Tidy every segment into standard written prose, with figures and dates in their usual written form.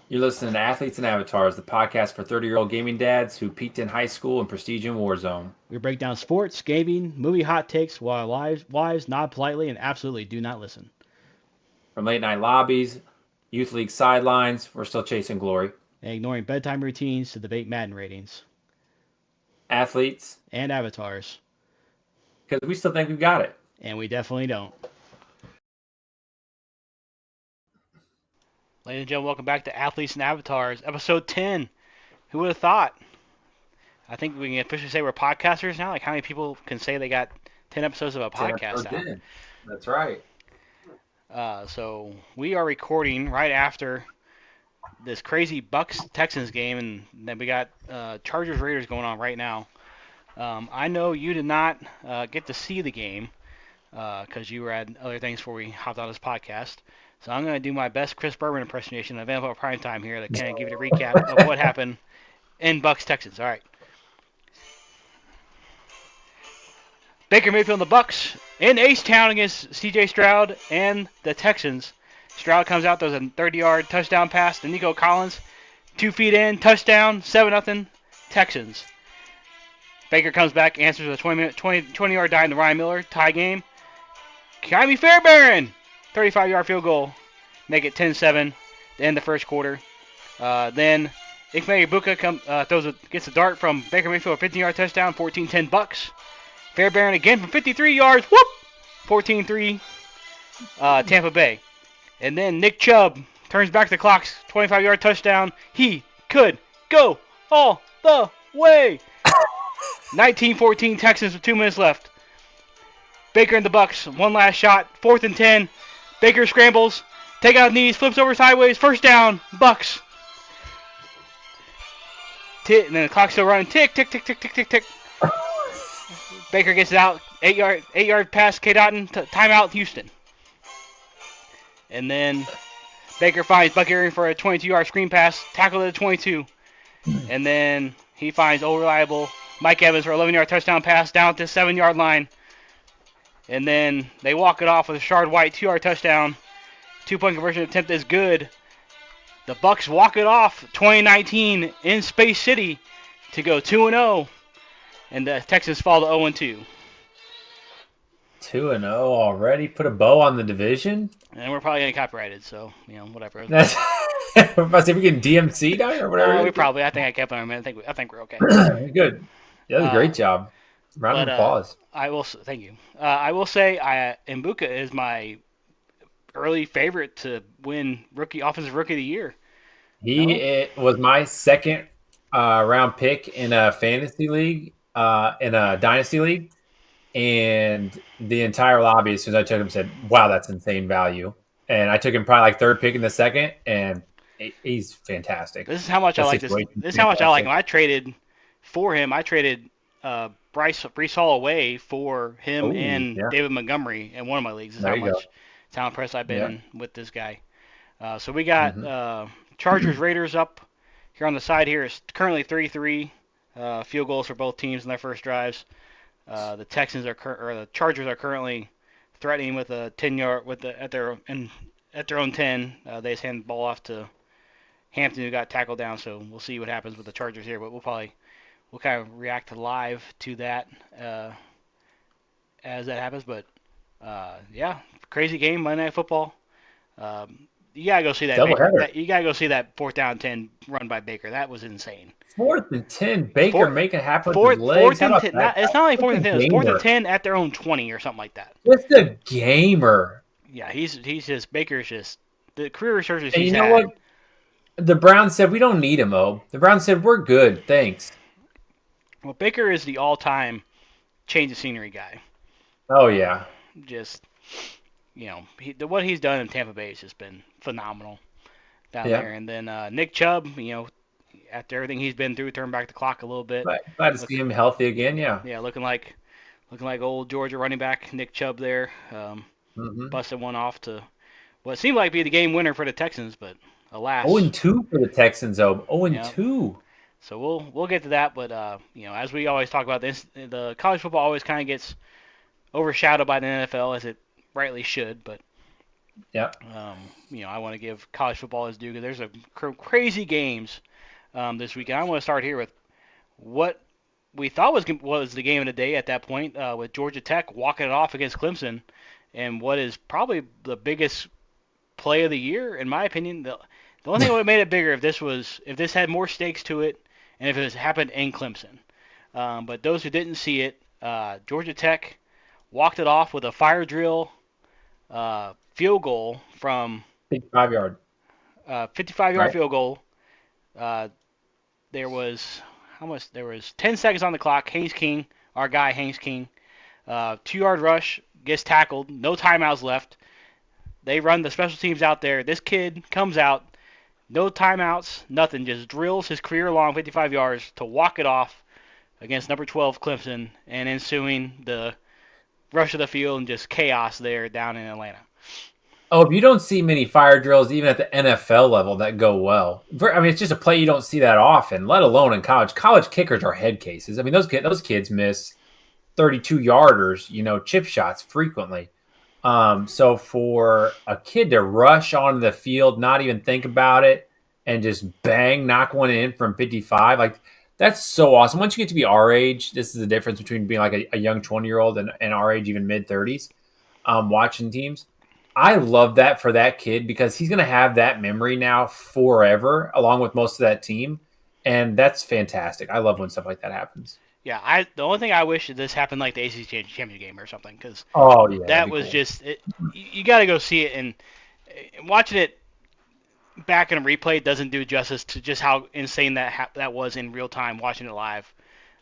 You're listening to Athletes and Avatars, the podcast for 30-year-old gaming dads who peaked in high school and prestige in Warzone. We break down sports, gaming, movie hot takes while our wives nod politely and absolutely do not listen. From late night lobbies, youth league sidelines, we're still chasing glory. And ignoring bedtime routines to debate Madden ratings. Athletes, And avatars. because we still think we've got it. And we definitely don't. Ladies and gentlemen, welcome back to Athletes and Avatars, episode 10. Who would have thought? I think we can officially say we're podcasters now. Like, how many people can say they got 10 episodes of a podcast out? That's right. So we are recording right after this crazy Bucks-Texans game, and then we got Chargers-Raiders going on right now. I know you did not get to see the game because you were at other things before we hopped on this podcast. So I'm going to do my best Chris Berman impersonation of NFL Primetime here to kind of give you a recap of what happened in Bucks-Texans. All right. Baker Mayfield and the Bucks in H-Town against C.J. Stroud and the Texans. Stroud comes out, throws a 30-yard touchdown pass to Nico Collins. 2 feet in, touchdown, 7-0, Texans. Baker comes back, answers a 20-yard dime to Ryan Miller, tie game. Kyrie Fairbairn, 35-yard field goal, make it 10-7 to end the first quarter. Then Ike Ibuka gets a dart from Baker Mayfield, a 15-yard touchdown, 14-10 Bucks. Fairbairn again from 53 yards, whoop, 14-3 Tampa Bay. And then Nick Chubb turns back the clock, 25-yard touchdown. He could go all the way. 19-14 Texans with 2 minutes left. Baker and the Bucks, one last shot, 4th and 10. Baker scrambles, take out knees, flips over sideways, first down, Bucks. And then the clock's still running, tick, tick, tick, tick, tick, tick, tick. Baker gets it out, 8-yard pass, K. Dotton, timeout, Houston. And then Baker finds Buck Aaron for a 22-yard screen pass, tackle at the 22. And then he finds reliable Mike Evans for an 11-yard touchdown pass down at the 7-yard line. And then they walk it off with a Shard White 2-yard touchdown. 2-point conversion attempt is good. The Bucks walk it off 2019 in Space City to go 2-0. And the Texans fall to 0-2. 2-0 already? Put a bow on the division? And we're probably going to get copyrighted, so, whatever. We're about to see if we can DMC down or whatever. I think I kept on, man. I think we're okay. Good. Yeah, that was a great job. Round of applause. Thank you. I will say, Mbuka is my early favorite to win offensive rookie of the year. It was my second round pick in a fantasy league, in a dynasty league, and the entire lobby, as soon as I took him, said, "Wow, that's insane value." And I took him probably like third pick in the second, and he's fantastic. This is how much I like this. This is how much I like him. I traded for him. I traded Breece Hall away for him and David Montgomery in one of my leagues. This is how impressed I've been with this guy. So we got Chargers Raiders up here on the side. Here is currently 3-3 field goals for both teams in their first drives. The Chargers are currently threatening with a 10-yard at their own 10. They just hand the ball off to Hampton, who got tackled down. So we'll see what happens with the Chargers here, but we'll kind of react live to that as that happens. But crazy game, Monday Night Football. You gotta go see that. You gotta go see that 4th down 10 run by Baker. That was insane. 4th and 10, Baker make it happen with legs. 4th and 10. It's not only 4th and 10. It's 4th and 10 at their own 20 or something like that. Just a gamer. Yeah, Baker's just the career resurgence he's had. You know what? The Browns said we don't need him, The Browns said we're good, thanks. Well, Baker is the all-time change of scenery guy. Oh yeah. Just what he's done in Tampa Bay has just been phenomenal down there. And then Nick Chubb, after everything he's been through, turned back the clock a little bit. Glad to see him healthy again. Yeah. Yeah, looking like old Georgia running back Nick Chubb there, busted one off to what seemed like be the game winner for the Texans, but alas. 0-2 for the Texans, though. 0-2. So we'll get to that, but as we always talk about this, the college football always kind of gets overshadowed by the NFL, as it rightly should. But Yep. I want to give college football its due because there's a crazy games this weekend. I want to start here with what we thought was the game of the day at that point, with Georgia Tech walking it off against Clemson, and what is probably the biggest play of the year, in my opinion. The only thing that would have made it bigger if this had more stakes to it, and if it happened in Clemson. But those who didn't see it, Georgia Tech walked it off with a fire drill field goal from 5 yard, 55-yard right? field goal. Uh, there was how much? There was 10 seconds on the clock. Haynes King, our guy Haynes King, 2-yard rush, gets tackled. No timeouts left. They run the special teams out there. This kid comes out, no timeouts, nothing, just drills his career-long 55 yards to walk it off against number 12 Clemson, and ensuing the rush of the field and just chaos there down in Atlanta. Oh, if you don't see many fire drills, even at the NFL level, that go well. I mean, it's just a play you don't see that often, let alone in college. College kickers are head cases. I mean, those kids miss 32-yarders, chip shots frequently. So for a kid to rush onto the field, not even think about it, and just bang, knock one in from 55, like that's so awesome. Once you get to be our age, this is the difference between being like a young 20-year-old and our age, even mid-30s, watching teams. I love that for that kid because he's going to have that memory now forever, along with most of that team. And that's fantastic. I love when stuff like that happens. Yeah, the only thing I wish is this happened like the ACC championship game or something, because Oh, yeah, that'd that be was cool. just you got to go see it, and watching it back in a replay doesn't do justice to just how insane that was in real time watching it live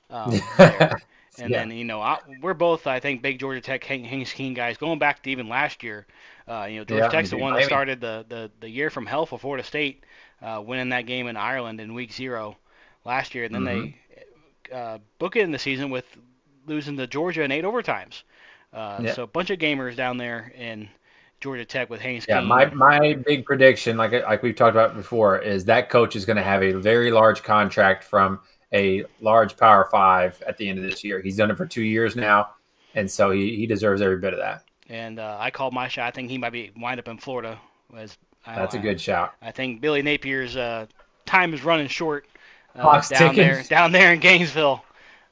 there. And Yeah. then we're both, I think, big Georgia Tech Haynes King guys. Going back to even last year, Georgia Yeah, Tech's the beat one that Miami. started the year from hell for Florida State, winning that game in Ireland in week 0 last year, and then Mm-hmm. they book it in the season with losing to Georgia in 8 overtimes. Yeah. So a bunch of gamers down there in Georgia Tech with Haynes Yeah, my King. my big prediction, like we've talked about before, is that coach is going to have a very large contract from a large Power Five at the end of this year. He's done it for 2 years now, and so he deserves every bit of that. And I called my shot. I think he might be wind up in Florida. As That's a good shout. I think Billy Napier's time is running short Clock's ticking. down there in Gainesville.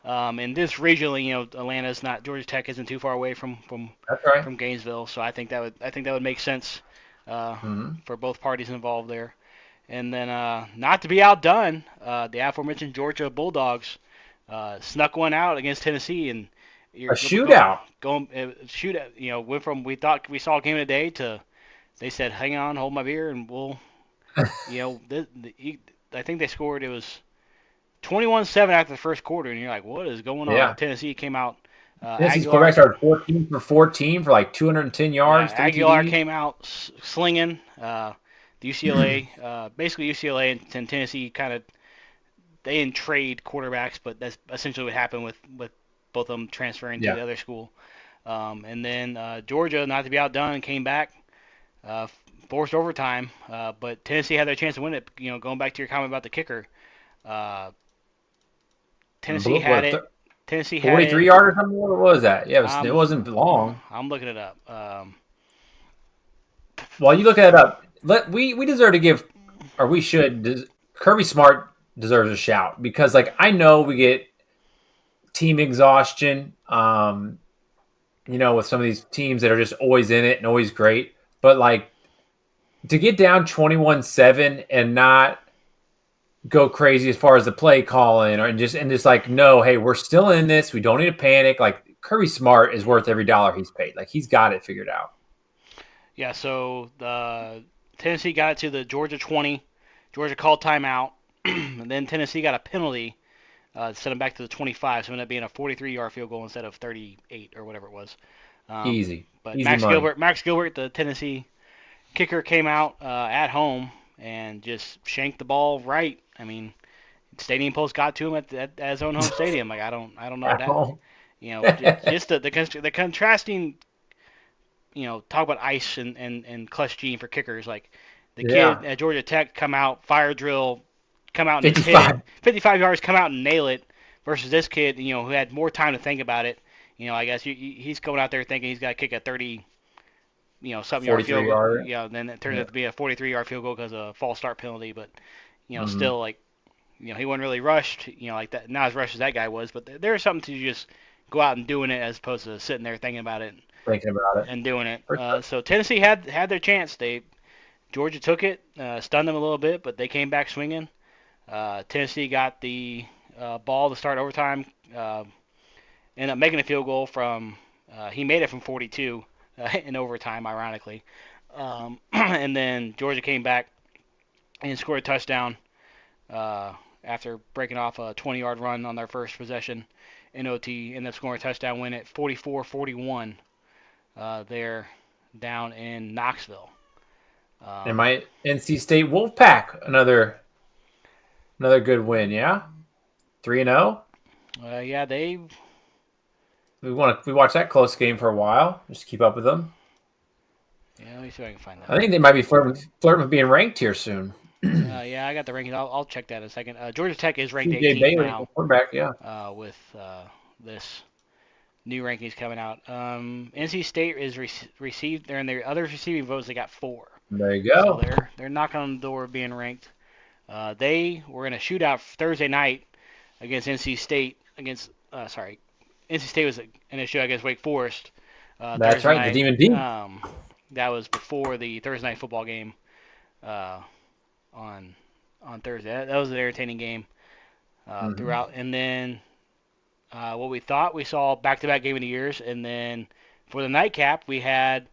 And this regionally, Atlanta's not Georgia Tech isn't too far away That's right. from Gainesville, so I think that would make sense Mm-hmm. for both parties involved there. And then, not to be outdone, the aforementioned Georgia Bulldogs snuck one out against Tennessee, and A you're shootout. going shootout. Went from we thought we saw a game of the day to they said, "Hang on, hold my beer, and we'll." I think they scored. It was 21-7 after the first quarter, and you're like, "What is going on?" Yeah. Tennessee came out. Tennessee's Aguilar, quarterback started 14 for 14 for like 210 yeah, yards, three Aguilar TDs. came out slinging. The UCLA, basically UCLA and Tennessee kind of they didn't trade quarterbacks, but that's essentially what happened with both of them transferring to Yeah. the other school. And then Georgia, not to be outdone, came back, uh, forced overtime, but Tennessee had their chance to win it. Going back to your comment about the kicker, uh, Tennessee had What, it. Tennessee had 43 it. yard or something? What was that? Yeah, it Um, wasn't long. I'm looking it up. While you look that up, we deserve to give, or we should. Kirby Smart deserves a shout because, like, I know we get team exhaustion, with some of these teams that are just always in it and always great, but like to get down 21-7 and not go crazy as far as the play calling or and just like, no, hey, we're still in this. We don't need to panic. Like Kirby Smart is worth every dollar he's paid. Like he's got it figured out. yeah, so the Tennessee got it to the Georgia 20. Georgia called timeout, and then Tennessee got a penalty sent them back to the 25, so it ended up being a 43-yard field goal instead of 38 or whatever it was. Easy, But easy money. Max Gilbert, the Tennessee kicker, came out at home and just shanked the ball right. I mean, Stadium Post got to him at his own home stadium. Like I don't know what At that. home. Just the contrasting. Talk about ice and clutch gene for kickers. Like the kid Yeah. at Georgia Tech come out fire drill, come out and just hit it 55. 55 yards, come out and nail it. Versus this kid, who had more time to think about it. I guess he's going out there thinking he's got to kick a 30, something yard 43 field goal. yard. Then it turns out to be a 43-yard field goal because of a false start penalty. But Mm-hmm. still he wasn't really rushed. Like that, not as rushed as that guy was. But there's something to just go out and doing it as opposed to sitting there thinking about it Thinking about it. and doing it. For sure. So Tennessee had their chance. Georgia took it, stunned them a little bit, but they came back swinging. Tennessee got the ball to start overtime. Ended up making a field goal from. He made it from 42 in overtime, ironically. And then Georgia came back and scored a touchdown after breaking off a 20-yard run on their first possession in OT. Ended up scoring a touchdown win at 44-41 there down in Knoxville. And my NC State Wolfpack, another good win, yeah? 3-0? Yeah, We watched that close game for a while, just to keep up with them. Yeah, let me see if I can find that. I think they might be flirting with being ranked here soon. Yeah, I got the rankings. I'll check that in a second. Georgia Tech is ranked CJ 18th Bailey, now quarterback, yeah. with this new rankings coming out. NC State is received. They're in their others receiving votes. They got 4. There you go. So they're knocking on the door of being ranked. They were in a shootout Thursday night against NC State. NC State was in a shootout against Wake Forest. That's Thursday right, night. the Demon Dean. That was before the Thursday night football game on Thursday. That was an entertaining game throughout. And then what we thought, we saw back-to-back game of the years. And then for the nightcap, we had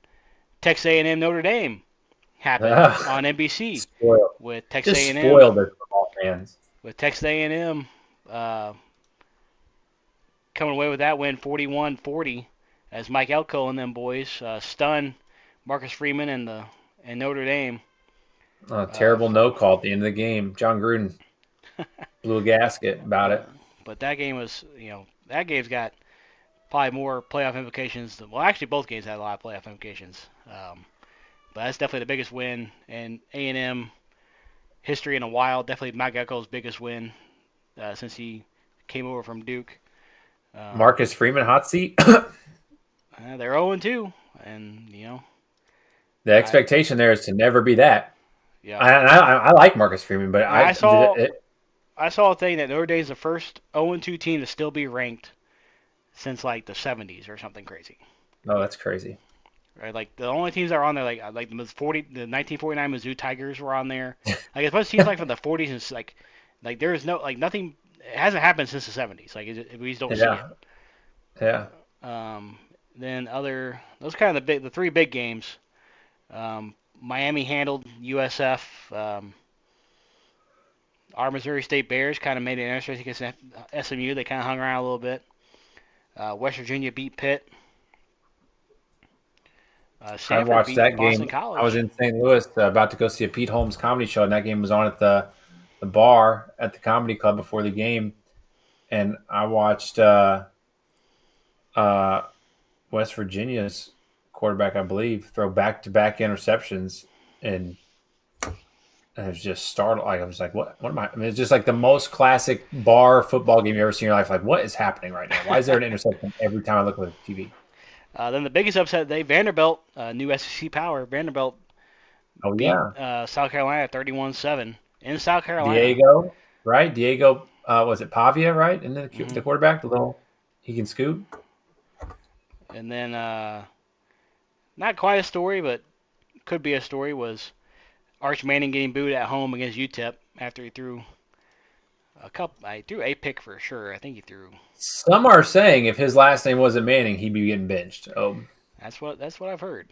Texas A&M Notre Dame happen on NBC. Spoiled. With Texas Just A&M. spoiled the football fans. With Texas A&M coming away with that win 41-40 as Mike Elko and them boys stunned Marcus Freeman and Notre Dame. Terrible no call at the end of the game. John Gruden blew a gasket about it. But that game was, that game's got probably more playoff implications. Well, actually, both games had a lot of playoff implications. But that's definitely the biggest win in A&M history in a while. Definitely Mike Elko's biggest win since he came over from Duke. Marcus Freeman, hot seat. They're 0-2, and the expectation there is to never be that. Yeah, I like Marcus Freeman, but I saw a thing that Notre Dame's the first 0-2 team to still be ranked since like the 70s or something crazy. Oh, that's crazy. Right, like the only teams that are on there, like the 1949 Mizzou Tigers were on there. Like it's most teams like from the 40s and like there is nothing. It hasn't happened since the 70s. Like we just don't see it. Yeah. Then those kind of the 3 big games. Miami handled USF. Our Missouri State Bears kind of made it interesting against SMU. They kind of hung around a little bit. West Virginia beat Pitt. I watched that Boston game. College. I was in St. Louis about to go see a Pete Holmes comedy show, and that game was on at the bar at the comedy club before the game. And I watched West Virginia's quarterback, I believe, throw back-to-back interceptions, and I was just startled. Like I was like, "What am I?" I mean, it's just like the most classic bar football game you ever seen in your life. Like, what is happening right now? Why is there an interception every time I look at the TV? Then the biggest upset today, Vanderbilt, new SEC power. Vanderbilt beat South Carolina 31-7 in South Carolina. Diego, right? Diego, was it Pavia, right? And then the quarterback, he can scoot. And then, not quite a story, but could be a story, was Arch Manning getting booed at home against UTEP after he threw I threw a pick for sure. I think he threw. Some are saying if his last name wasn't Manning, he'd be getting benched. Oh, that's what I've heard.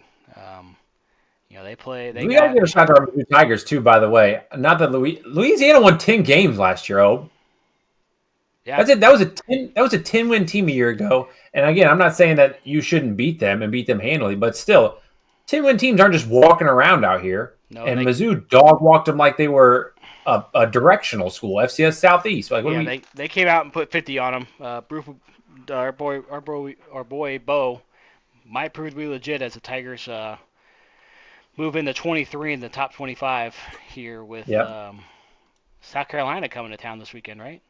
They play. We got to give a shout out to our Tigers too. By the way, not that Louisiana won 10 games last year. Oh, yeah, that's it. That was a 10-win team a year ago. And again, I'm not saying that you shouldn't beat them and beat them handily, but still, 10-win teams aren't just walking around out here. No, and Mizzou dog walked them like they were a directional school, FCS Southeast. Like, they came out and put 50 on them. Our boy Bo might prove to be legit as the Tigers move into 23 in the top 25 here with South Carolina coming to town this weekend, right?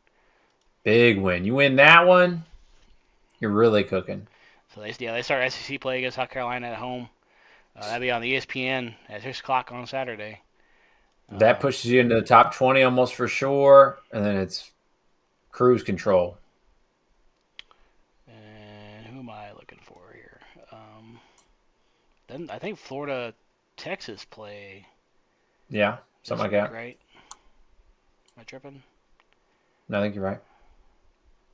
Big win. You win that one, you're really cooking. So they start SEC play against South Carolina at home. That'll be on the ESPN at 6 o'clock on Saturday. That pushes you into the top 20 almost for sure, and then it's cruise control. And who am I looking for here? Then I think Florida, Texas play. Yeah, something like that. Right? Am I tripping? No, I think you're right.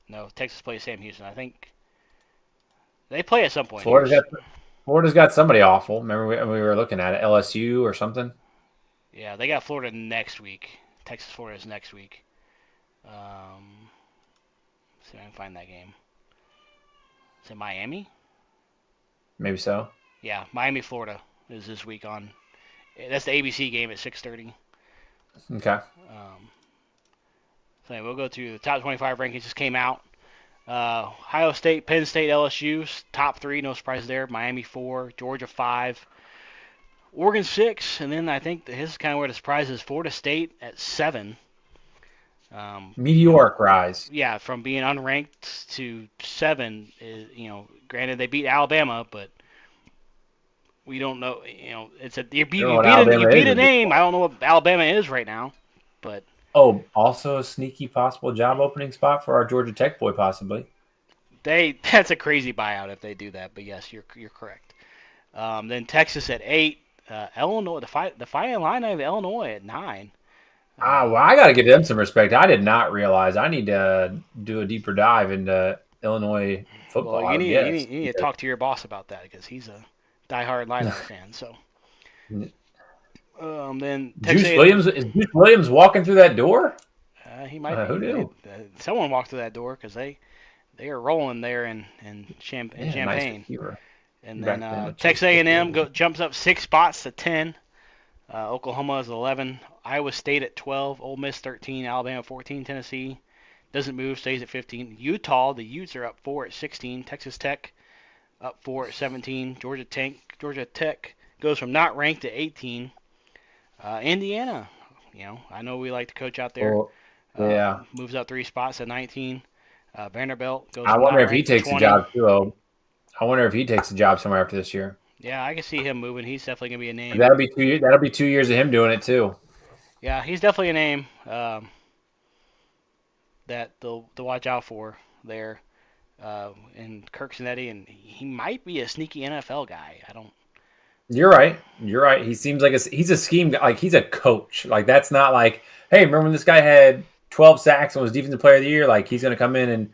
No, Texas plays Sam Houston. I think they play at some point Florida's got somebody awful. Remember we were looking at it, LSU or something. Yeah, they got Florida next week. Texas, Florida is next week. See if I can find that game. Is it Miami? Maybe so. Yeah, Miami, Florida is this week on. That's the ABC game at 6:30. Okay. So we'll go to the top 25 rankings. Just came out. Ohio State, Penn State, LSU top 3. No surprise there. Miami 4, Georgia 5, Oregon 6, and then I think this is kind of where the surprise is. Florida State at 7. Meteoric rise. Yeah, from being unranked to 7 is, granted they beat Alabama, but we don't know. You beat a name. I don't know what Alabama is right now, but also a sneaky possible job opening spot for our Georgia Tech boy, possibly. That's a crazy buyout if they do that. But yes, you're correct. Then Texas at 8. Illinois, the Fighting Illini of Illinois at 9. Well, I got to give them some respect. I did not realize. I need to do a deeper dive into Illinois football. Well, you need to talk to your boss about that because he's a diehard Illini fan. So, then Texas is Juice Williams walking through that door? He might be. Who knew? Someone walked through that door because they are rolling there in Champaign. Nice and then Texas A&M jumps up 6 spots to 10. Oklahoma is 11. Iowa State at 12. Ole Miss 13. Alabama 14. Tennessee doesn't move, stays at 15. Utah, the Utes are up 4 at 16. Texas Tech up 4 at 17. Georgia Tech goes from not ranked to 18. Indiana, I know we like to coach out there. Moves up 3 spots at 19. Vanderbilt goes. I wonder if he takes 20. a job too. I wonder if he takes a job somewhere after this year. Yeah, I can see him moving. He's definitely gonna be a name. That'll be 2 years. That'll be 2 years of him doing it too. Yeah, he's definitely a name that they'll watch out for there. And Kirk Cinetti, and he might be a sneaky NFL guy. I don't. You're right. He seems like he's a scheme guy. Like he's a coach. Like that's not like, hey, remember when this guy had 12 sacks and was defensive player of the year? Like he's gonna come in and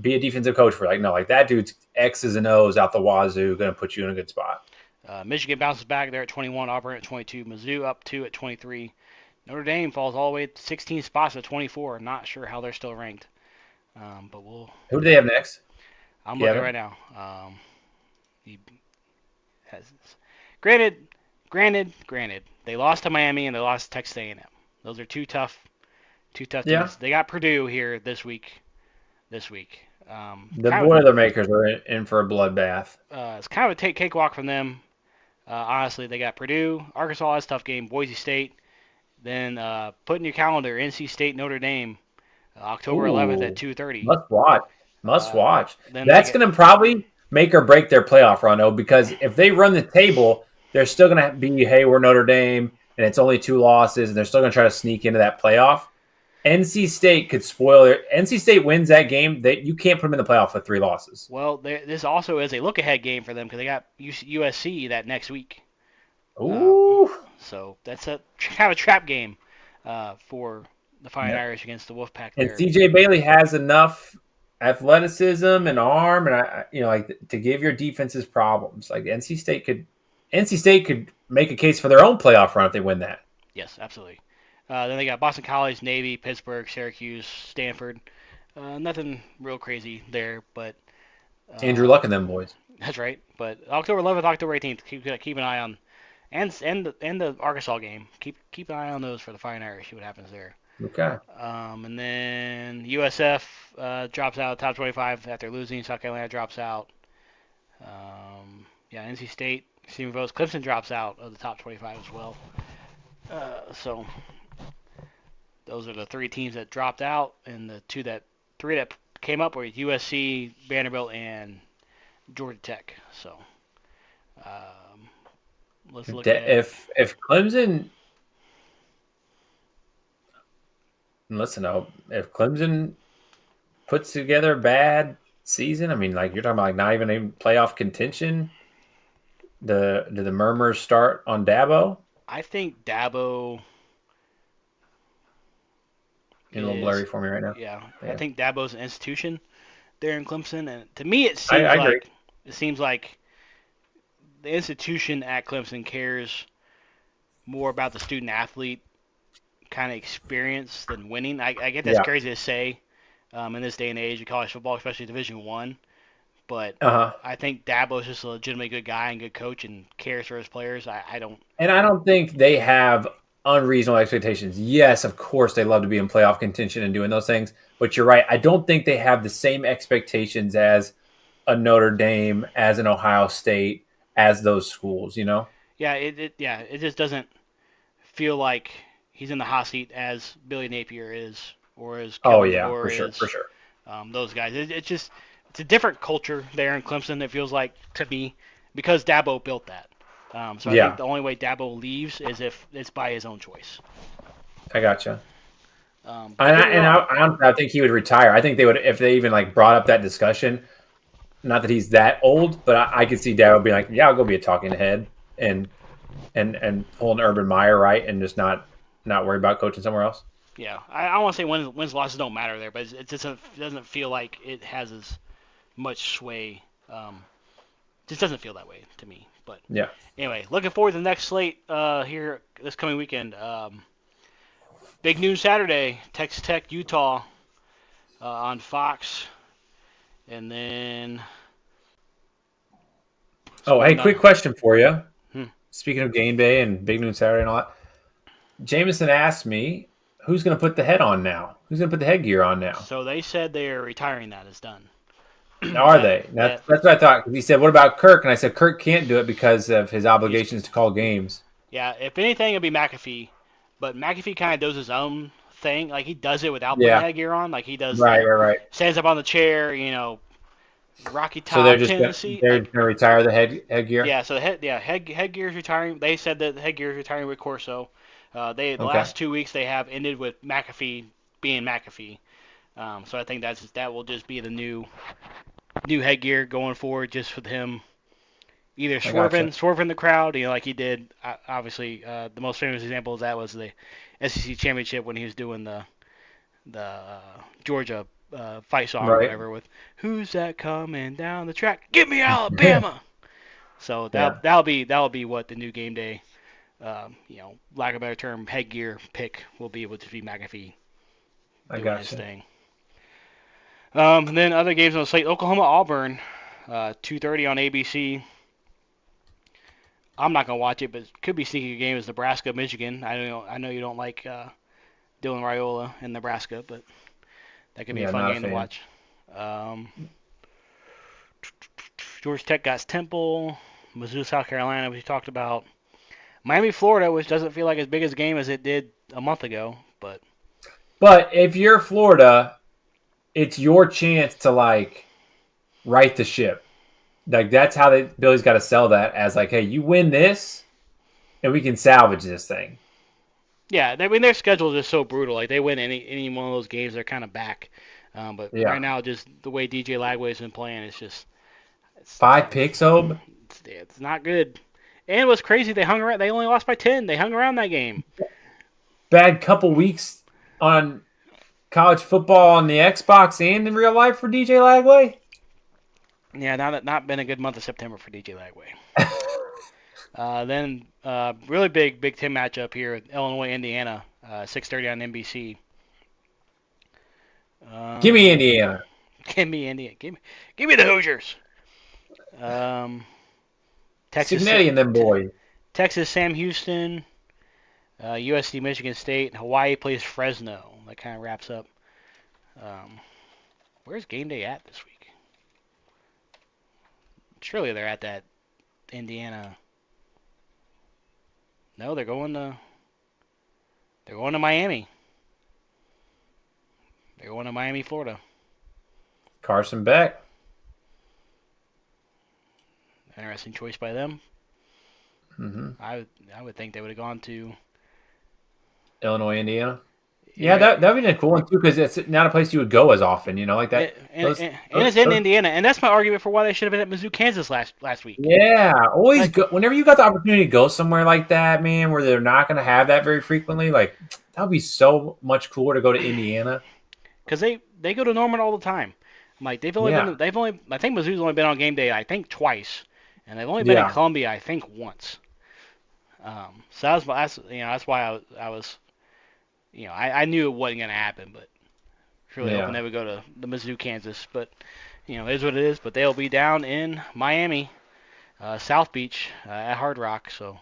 be a defensive coach for like that dude's X's and O's out the wazoo, gonna put you in a good spot. Michigan bounces back there at 21, Auburn at 22, Mizzou up 2 at 23. Notre Dame falls all the way to 16 spots at 24. Not sure how they're still ranked, but we'll. Who do they have next? I'm looking right now. Granted, they lost to Miami and they lost to Texas A&M. Those are two tough teams. They got Purdue here this week. The Boilermakers are in for a bloodbath. It's kind of a cakewalk from them. Honestly, they got Purdue, Arkansas has a tough game, Boise State. Then put in your calendar NC State, Notre Dame, October 11th at 2:30. Must watch. That's going to probably make or break their playoff run, though, because if they run the table, they're still going to be, hey, we're Notre Dame, and it's only 2 losses, and they're still going to try to sneak into that playoff. NC State could spoil it. NC State wins that game, you can't put them in the playoff with 3 losses. Well, this also is a look-ahead game for them because they got USC that next week. Ooh. So that's a kind of a trap game for the Fighting Irish against the Wolfpack. And CJ Bailey has enough athleticism and arm, and to give your defenses problems. Like NC State could make a case for their own playoff run if they win that. Yes, absolutely. Then they got Boston College, Navy, Pittsburgh, Syracuse, Stanford. Nothing real crazy there, but Andrew Luck and them boys. That's right. But October 11th, October 18th, keep an eye on, and the Arkansas game. Keep an eye on those for the Fighting Irish. See what happens there. Okay. And then USF drops out of top 25 after losing. South Carolina drops out. NC State, Stephen Rose, Clemson drops out of the top 25 as well. So those are the 3 teams that dropped out, and the 3 that came up were USC, Vanderbilt, and Georgia Tech. So Let's look at. If Clemson, listen, if Clemson puts together a bad season, I mean, like you're talking about, like not even a playoff contention. Do the murmurs start on Dabo? I think Dabo Getting a little blurry is, for me right now. yeah. I Yeah, think Dabo's an institution there in Clemson, and to me, I agree. it seems like the institution at Clemson cares more about the student athlete kind of experience than winning. I get that's Yeah. crazy to say in this day and age of college football, especially Division One. But Uh huh. I think Dabo's just a legitimately good guy and good coach and cares for his players. I don't. And I don't think they have unreasonable expectations. Yes, of course, they love to be in playoff contention and doing those things. But you're right. I don't think they have the same expectations as a Notre Dame, as an Ohio State, as those schools. You know? Yeah, it just doesn't feel like he's in the hot seat as Billy Napier is or as Oh Kellen yeah, DeBoer for sure, for is. sure. Those guys. It's just it's a different culture there in Clemson. It feels like to me because Dabo built that. So I think Yeah, the only way Dabo leaves is if it's by his own choice. I gotcha. But don't And get me wrong. I think he would retire. I think they would if they even like brought up that discussion. Not that he's that old, but I could see Dad being like, "Yeah, I'll go be a talking head and pull an Urban Meyer, right, and just not worry about coaching somewhere else." Yeah, I don't want to say wins losses don't matter there, but it doesn't feel like it has as much sway. Just doesn't feel that way to me. But Yeah. anyway, looking forward to the next slate here this coming weekend. Big noon Saturday, Texas Tech, Utah on Fox, and then Oh, hey, going quick to. question for you. Hmm. Speaking of game day and Big Noon Saturday and all that, Jameson asked me, "Who's going to put the head on now? Who's going to put the headgear on now?" So they said they are retiring that. It's done. Are that they? that That's what I thought. 'Cause he said, "What about Kirk?" And I said, "Kirk can't do it because of his he's obligations to call games." yeah. If anything, it'd be McAfee, but McAfee kind of does his own thing. Like he does it without putting the Yeah. headgear on. Like he does Right. the Right. Right. stands up on the chair. Rocky So they're Top, just gonna, Tennessee. they're Like going to retire the headgear. yeah. So headgear is retiring. They said that the headgear is retiring with Corso. The Okay. last 2 weeks they have ended with McAfee being McAfee. So I think that will just be the new headgear going forward, just with him either I gotcha. swerving the crowd, like he did. Obviously, the most famous example of that was the SEC championship when he was doing the Georgia fight song or Right. whatever with "Who's that coming down the track? Give me Alabama." So Yeah. that'll be what the new game day, lack of a better term, headgear pick will be able to be McAfee I doing his gotcha. thing. And then other games on the slate: Oklahoma Auburn, 2:30 on ABC. I'm not gonna watch it, but it could be sneaky game is Nebraska Michigan. I know you don't like Dylan Raiola in Nebraska, but that could be a Yeah. fun Not a game to fan. watch. Um, Georgia Tech got Temple, Mizzou South Carolina, which we talked about. Miami Florida, which doesn't feel like as big a game as it did a month ago, but But if you're Florida, it's your chance to like right the ship. Like that's how Billy's got to sell that as like, hey, you win this, and we can salvage this thing. yeah, I mean their schedule is just so brutal. Like they win any one of those games, they're kind of back. But right Yeah, now, just the way DJ Lagway's been playing, it's five picks, Obe. it's not good. And what's crazy, they hung around. They only lost by 10. They hung around that game. Bad couple weeks on college football on the Xbox and in real life for DJ Lagway. Yeah, not been a good month of September for DJ Lagway. Then really big Big Ten matchup here: Illinois Indiana, 6:30 on NBC. Give me Um, Indiana. give me Indiana. Give me the Hoosiers. Um, Texas Signetti and them T- boys. Texas Sam Houston, USC Michigan State, Hawaii plays Fresno. That kind of wraps up. Um, where's game day at this week? Surely they're at that Indiana. No, they're going to Miami. They're going to Miami, Florida. Carson Beck. Interesting choice by them. Hmm. I would think they would have gone to. Illinois, Indiana. Yeah, Yeah, that'd be a cool one too because it's not a place you would go as often. Like and, that. Those, and it's in Indiana, and that's my argument for why they should have been at Mizzou, Kansas last week. yeah, always Like, go whenever you got the opportunity to go somewhere like that, man, where they're not going to have that very frequently. Like that would be so much cooler to go to Indiana. because they go to Norman all the time. I'm like Yeah, they've only I think Mizzou's only been on game day I think twice, and they've only been in yeah, Columbia I think once. So that's why I was I knew it wasn't gonna happen, but really hoping yeah. they would go to the Mizzou, Kansas. But it is what it is. But they'll be down in Miami, South Beach at Hard Rock, so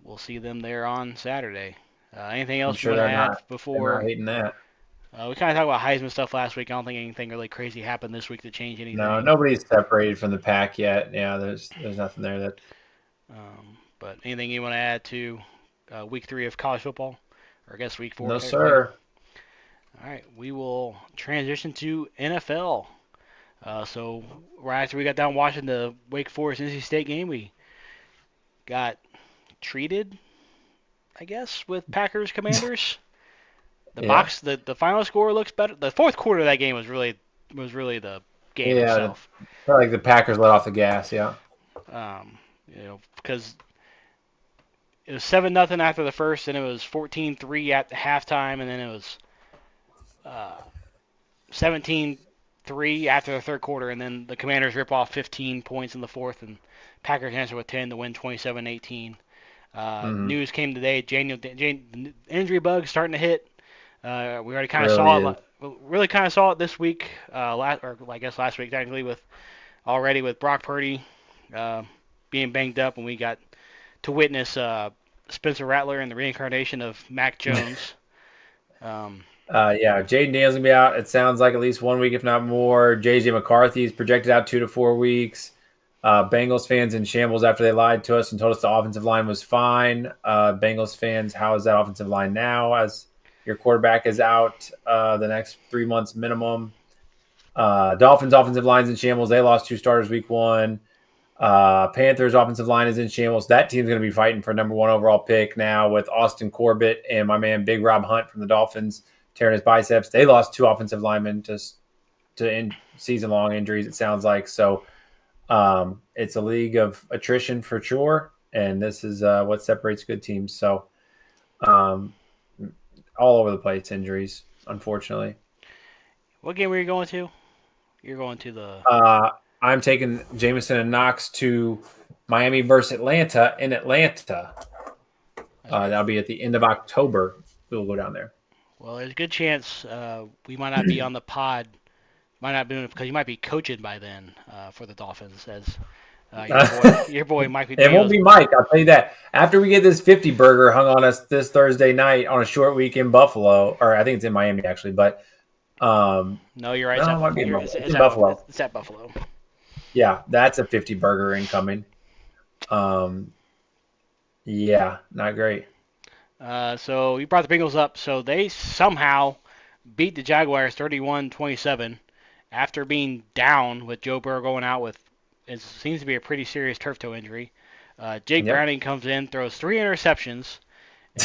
we'll see them there on Saturday. Anything I'm else you sure want to they're add not. They're not before? hating that. We kind of talked about Heisman stuff last week. I don't think anything really crazy happened this week to change No, anything. nobody's separated from the pack yet. Yeah, there's nothing there that. But anything you want to add to week 3 of college football? Or I guess week 4 No, technically. sir. All right, we will transition to NFL. So right after we got done watching the Wake Forest NC State game, we got treated, I guess, with Packers Commanders. Yeah, The final score looks better. The fourth quarter of that game was really the game yeah. itself. Felt like the Packers let off the gas. Yeah. Because it was 7-0 after the first, and it was 14-3 at the halftime, and then it was 17-3 after the third quarter, and then the Commanders rip off 15 points in the fourth, and Packers answer with 10 to win 27-18. Hmm. News came today. The injury bug starting to hit. We already kind of Really saw is. it. Really kind of saw it this week. Or I guess last week technically with Brock Purdy uh, being banged up, and we got to witness Spencer Rattler and the reincarnation of Mac Jones. Um, Yeah, Jaden Daniels gonna be out. It sounds like at least 1 week, if not more. JJ McCarthy is projected out 2 to 4 weeks. Bengals fans in shambles after they lied to us and told us the offensive line was fine. Bengals fans, how is that offensive line now? As your quarterback is out the next 3 months minimum. Dolphins offensive line's in shambles. They lost 2 starters week 1. Panthers offensive line is in shambles. That team's going to be fighting for #1 overall pick now with Austin Corbett and my man Big Rob Hunt from the Dolphins tearing his biceps. They lost 2 offensive linemen to season long injuries. It sounds like so. It's a league of attrition for sure, and this is what separates good teams. So, um, all over the place injuries, unfortunately. what game were you going to? You're going to the. Uh, I'm taking Jameson and Knox to Miami versus Atlanta in Atlanta. That's right. That'll be at the end of October. We'll go down there. Well, there's a good chance we might not be on the pod. Might not be because you might be coaching by then for the Dolphins, as your boy Mike It won't McDaniel's. be Mike. I'll tell you that. After we get this 50 burger hung on us this Thursday night on a short week in Buffalo, or I think it's in Miami actually, but No, you're right. no, it might be in Buffalo. It's in Buffalo. Buffalo. It's at Buffalo. Yeah, that's a 50 burger incoming. Um, yeah, not great. So you brought the Bengals up. So they somehow beat the Jaguars 31-27 after being down with Joe Burrow going out with it seems to be a pretty serious turf toe injury. Jake Yep. Browning comes in, throws 3 interceptions,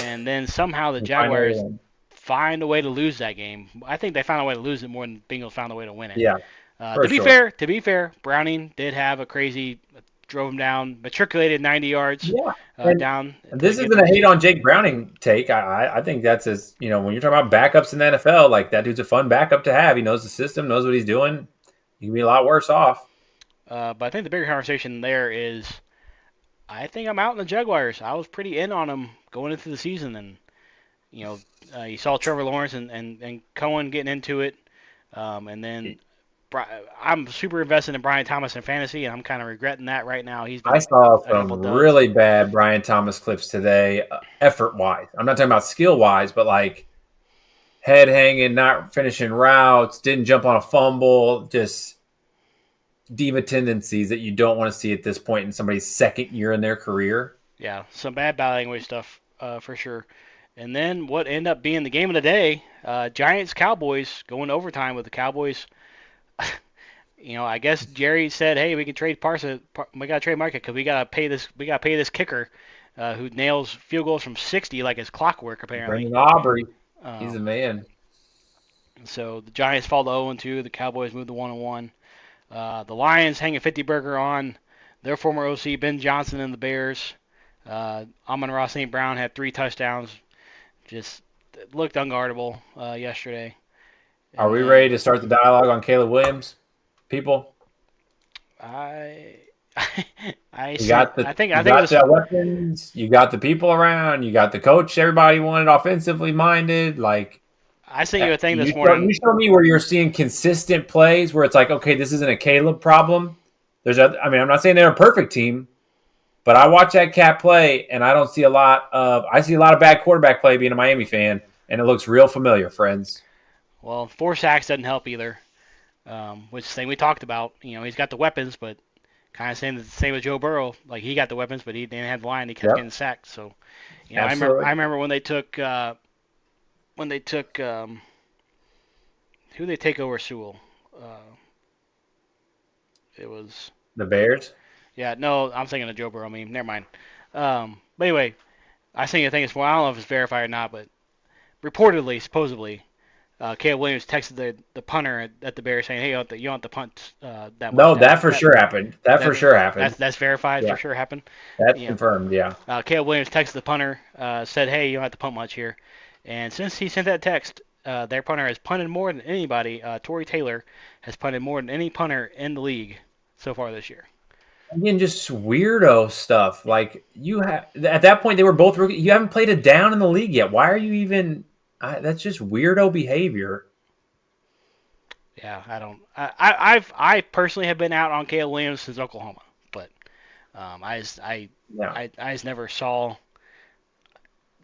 and then somehow the We finally Jaguars win. find a way to lose that game. I think they found a way to lose it more than Bengals found a way to win it. Yeah, To for be sure. fair, Browning did have a crazy drove him down, matriculated 90 yards Yeah. And down to this get isn't the a hate on Jake Browning take. I think that's his, when you're talking about backups in the NFL, like that dude's a fun backup to have. He knows the system, knows what he's doing. You can be a lot worse off. But I think the bigger conversation there is I think I'm out in the Jaguars. I was pretty in on them going into the season, and you saw Trevor Lawrence and Cohen getting into it, and then I'm super invested in Brian Thomas in fantasy, and I'm kind of regretting that right now. He's I been saw a some couple duds. really bad Brian Thomas clips today, effort wise. I'm not talking about skill wise, but like head hanging, not finishing routes, didn't jump on a fumble, just diva tendencies that you don't want to see at this point in somebody's second year in their career. Yeah, some bad body language stuff for sure. And then what ended up being the game of the day, Giants Cowboys going to overtime with the Cowboys. I guess Jerry said, "Hey, we can trade Parsons. We got to trade Micah because we got to pay this. We got to pay this kicker, who nails field goals from 60 like it's clockwork apparently." Brendan Aubrey, he's a Um, man. so the Giants fall to 0-2. The Cowboys move to 1-1. The Lions hang a 50 burger on their former OC Ben Johnson and the Bears. Amon-Ra St. Brown had 3 touchdowns. Just looked unguardable yesterday. Are And we then ready to start the dialogue on Caleb Williams, people? I You got the I think you I think it got was. the weapons. You got the people around. You got the coach. Everybody wanted offensively minded. Like I sent you a thing you this show, morning. you show me where you're seeing consistent plays where it's like, okay, this isn't a Caleb problem. I mean, I'm not saying they're a perfect team, but I watch that cat play and I don't see a lot of. I see a lot of bad quarterback play being a Miami fan, and it looks real familiar, friends. Well, 4 sacks doesn't help either. Which is the thing we talked about. He's got the weapons, but kind of saying the same as Joe Burrow. Like he got the weapons, but he didn't have the line. He kept Yep, getting sacked. So, I absolutely. remember when they took who they take over Sewell. It was The Bears. yeah. No, I'm thinking of Joe Burrow. I mean, never mind. But anyway, I think it's more. I don't know if it's verified or not, but reportedly, supposedly, Caleb Williams texted the punter at the Bears saying, "Hey, you don't have to punt that much No, down." that for sure happened. That for sure happened. That's verified Yeah, for sure happened. that's You confirmed. Yeah. Caleb Williams texted the punter, said, "Hey, you don't have to punt much here." And since he sent that text, their punter has punted more than anybody. Torrey Taylor has punted more than any punter in the league so far this year. Again, just weirdo stuff. Like you have at that point, they were both rookie. You haven't played a down in the league yet. Why are you even? That's just weirdo behavior. Yeah, I don't. I personally have been out on Caleb Williams since Oklahoma, but Yeah. I just never saw.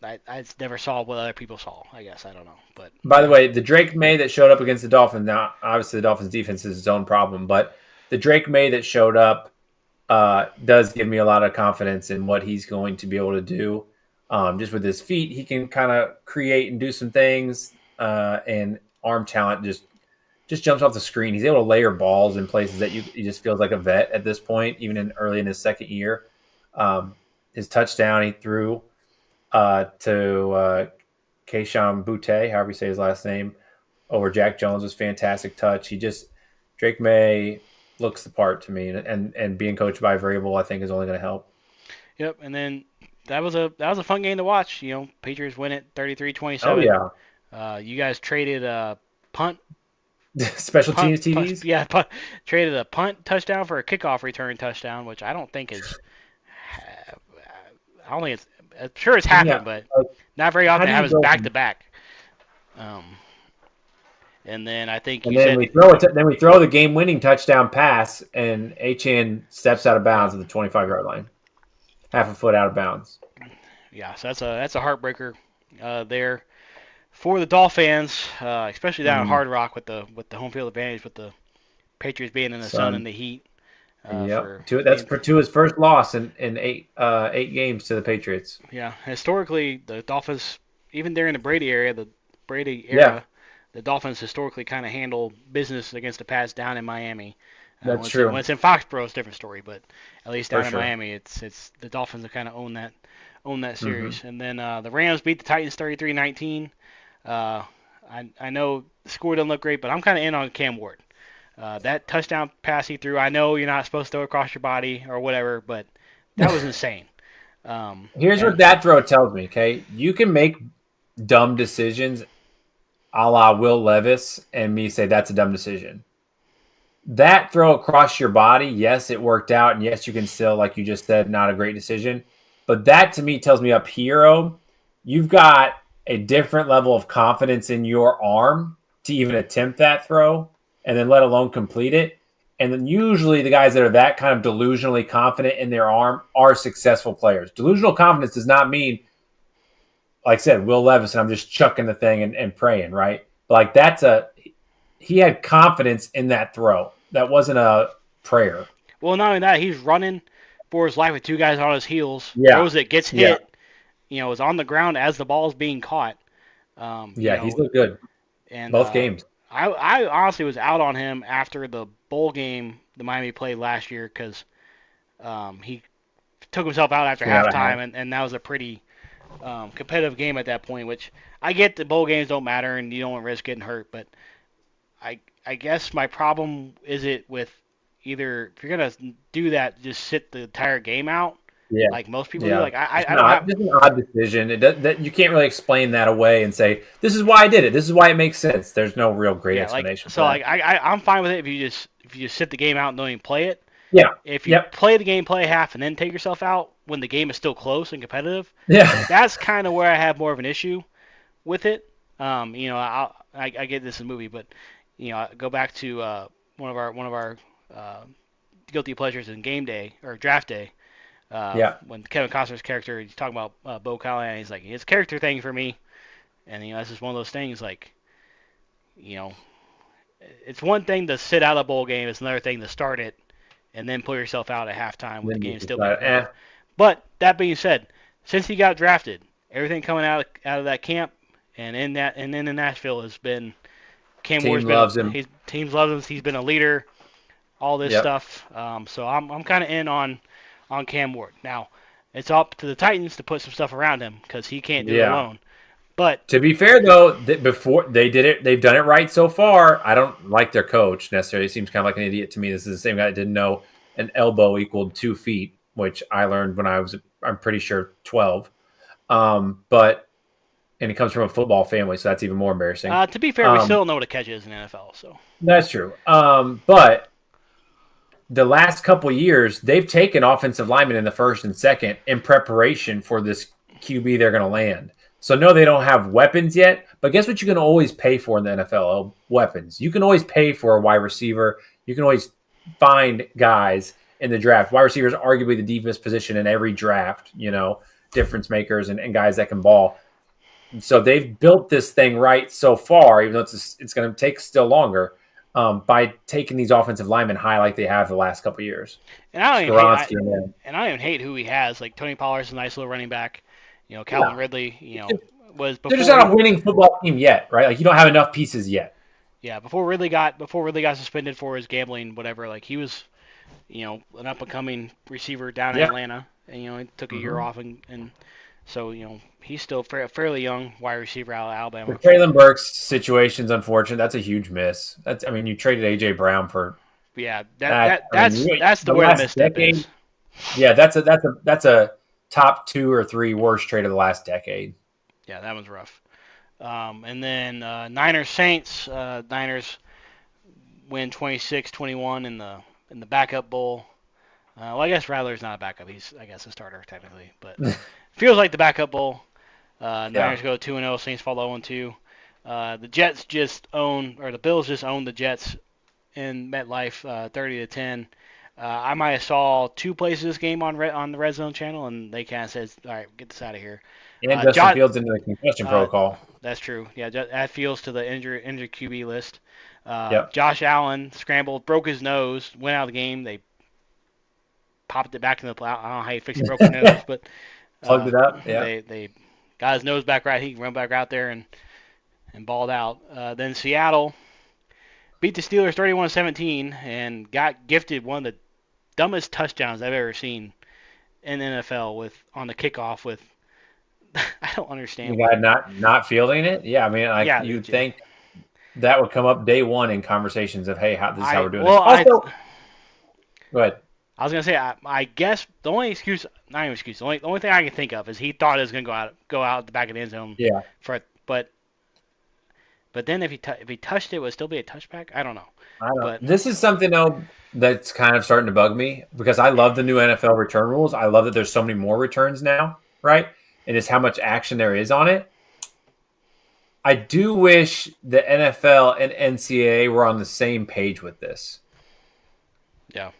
I just never saw what other people saw. I guess I don't know, but By the way, the Drake May that showed up against the Dolphins. Now, obviously, the Dolphins' defense is its own problem, but the Drake May that showed up does give me a lot of confidence in what he's going to be able to do. Just with his feet, he can kind of create and do some things, and arm talent just jumps off the screen. He's able to layer balls in places that he just feels like a vet at this point, even early in his second year. His touchdown he threw to Keishon Butte, however you say his last name, over Jack Jones was fantastic touch. Drake May looks the part to me, and being coached by Vrabel, I think, is only going to help. yep. And then that was a fun game to watch. Patriots win it Oh 33-27. yeah, You guys traded a punt, special teams TDs. yeah, traded a punt touchdown for a kickoff return touchdown, which I don't think is. I don't think it's. I'm sure it's Yeah, happened, but like, not very how often do it you happens go back from to back. And then I think and you then said we throw it. Then we throw the game-winning touchdown pass, and Achan steps out of bounds at the 25-yard line, half a foot out of bounds. yeah. So that's a heartbreaker there for the Dolphins, especially down at Mm, Hard Rock with the home field advantage, with the Patriots being in the sun and son, the heat. yep. For That's being for his first loss in eight games to the Patriots. Yeah, historically the Dolphins, even during the Brady Yeah, era, the Dolphins historically kind of handle business against the Pats down in Miami. that's true When it's in Foxborough, it's a different story, but at least for down in sure. Miami, it's the Dolphins have kind of own that Hmm. series. And then the Rams beat the Titans 33-19. Uh, I know the score doesn't look great, but I'm kind of in on Cam Ward. That touchdown pass he threw, I know you're not supposed to throw across your body or whatever, but that was insane. Here's what And that throw tells me. Okay, you can make dumb decisions, a la Will Levis, and me say that's a dumb decision. That throw across your body, yes, it worked out, and yes, you can still, like you just said, not a great decision. But that to me tells me up here, you've got a different level of confidence in your arm to even attempt that throw, and then let alone complete it. And then usually the guys that are that kind of delusionally confident in their arm are successful players. Delusional confidence does not mean, like I said, Will Levis, and I'm just chucking the thing and praying, right? But he had confidence in that throw. That wasn't a prayer. well, not only that, he's running for his life with 2 guys on his heels, Yeah, throws it, gets yeah, hit, is on the ground as the ball's being caught. yeah. He's looked good And both games. I honestly was out on him after the bowl game the Miami played last year because he took himself out after Came out of half. halftime, and that was a pretty competitive game at that point. Which I get the bowl games don't matter and you don't want to risk getting hurt, but I guess my problem is it with either if you're gonna do that, just sit the entire game out Yeah. like most people do. Like I It's don't not, have. it's an odd decision. That you can't really explain that away and say, this is why I did it. This is why it makes sense. There's no real great Yeah, like explanation so, for like that. I'm fine with it if you just sit the game out and don't even play it. Yeah. If you Yep. play the game, play half, and then take yourself out when the game is still close and competitive, Yeah. that's kind of where I have more of an issue with it. I get this is a movie, but go back to one of our uh, guilty pleasures in game day or draft day. Yeah. When Kevin Costner's character, he's talking about Bo Callahan, he's like, it's a character thing for me, and that's just one of those things. Like, you know, it's one thing to sit out a bowl game, it's another thing to start it and then pull yourself out at halftime with Then the you game still being decide, competitive. But that being said, since he got drafted, everything coming out of that camp and in Nashville has been Cam team Ward's loves him. his teams love him. He's been a leader, all this Yep. stuff. So I'm kind of in on Cam Ward. Now it's up to the Titans to put some stuff around him because he can't do it Yeah. alone. But To be fair, though, before they did it, they've done it right so far. I don't like their coach necessarily. He seems kind of like an idiot to me. This is the same guy that didn't know an elbow equaled 2 feet, which I learned when I was, I'm pretty sure, 12. And it comes from a football family, so that's even more embarrassing. to be fair, we still don't know what a catch is in the NFL. So That's true. But the last couple years, they've taken offensive linemen in the first and second in preparation for this QB they're going to land. So no, they don't have weapons yet. But guess what you can always pay for in the NFL? Weapons. You can always pay for a wide receiver. You can always find guys in the draft. Wide receivers are arguably the deepest position in every draft, difference makers and guys that can ball. So they've built this thing right so far, even though it's going to take still longer, by taking these offensive linemen high like they have the last couple of years. and I don't Skoronski, don't even hate who he has. Like Tony Pollard's a nice little running back. Calvin Ridley, was before they're just not a winning football team yet, right? Like you don't have enough pieces yet. Yeah, before Ridley got suspended for his gambling, whatever. Like he was, an up and coming receiver down in Atlanta, and he took a year off, and so he's still fairly young wide receiver out of Alabama. The Traylon Burks situation's unfortunate. That's a huge miss. You traded AJ Brown for. Yeah, that's the where the misstep is. Yeah, that's a top 2 or 3 worst trade of the last decade. Yeah, that was rough. And then Niners Saints. Niners win 26-21 in the backup bowl. Well, I guess Rattler's not a backup. He's, I guess, a starter technically, but feels like the backup bowl. Niners go 2-0. Saints fall 0-2. The Jets the Bills just own the Jets in MetLife, 30-10. I might have saw 2 places this game on the Red Zone channel, and they kind of said, "All right, get this out of here." And Justin Fields into the concussion protocol. That's true. Yeah, add Fields to the injured QB list. Yep. Josh Allen scrambled, broke his nose, went out of the game. They popped it back in the plow. I don't know how you fix a broken nose, but plugged it up. Yeah. They got his nose back right. He can run back out there and balled out. Then Seattle beat the Steelers 31-17 and got gifted one of the dumbest touchdowns I've ever seen in the NFL on the kickoff with. I don't understand. The guy not fielding it? Yeah, you'd think that would come up day one in conversations of, hey, this is how we're doing this. Also, go ahead. I was going to say, I guess the only excuse, not even excuse, the only thing I can think of is he thought it was going to go out the back of the end zone. Yeah. But then if he touched it, would it still be a touchback? I don't know. But this is something, though, that's kind of starting to bug me because I love the new NFL return rules. I love that there's so many more returns now, right? And just how much action there is on it. I do wish the NFL and NCAA were on the same page with this. Yeah.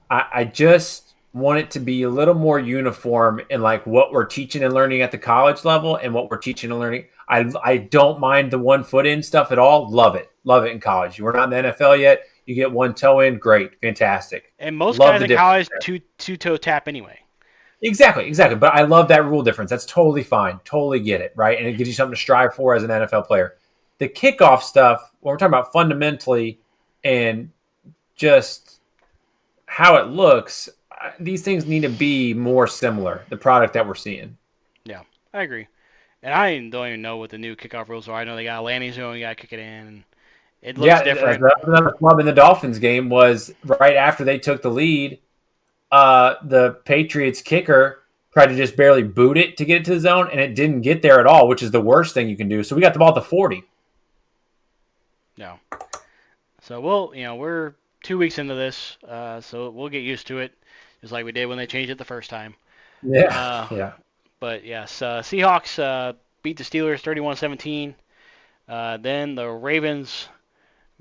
I just want it to be a little more uniform in like what we're teaching and learning at the college level and what we're teaching and learning. I don't mind the 1 foot in stuff at all. Love it in college. We're not in the NFL yet. You get 1 toe in, great, fantastic. And most guys in college two toe tap anyway. Exactly. But I love that rule difference. That's totally fine. Totally get it, right? And it gives you something to strive for as an NFL player. The kickoff stuff, when we're talking about fundamentally and just how it looks, these things need to be more similar. The product that we're seeing. Yeah, I agree. And I don't even know what the new kickoff rules are. I know they got a landing zone, you got to kick it in. And it looks Yeah, different. another flub in the Dolphins game was right after they took the lead. The Patriots kicker tried to just barely boot it to get it to the zone, and it didn't get there at all, which is the worst thing you can do. So we got the ball at the 40. No. So we're 2 weeks into this, so we'll get used to it, just like we did when they changed it the first time. Yeah, Uh, yeah. but yes, Seahawks beat the Steelers 31-17. Then the Ravens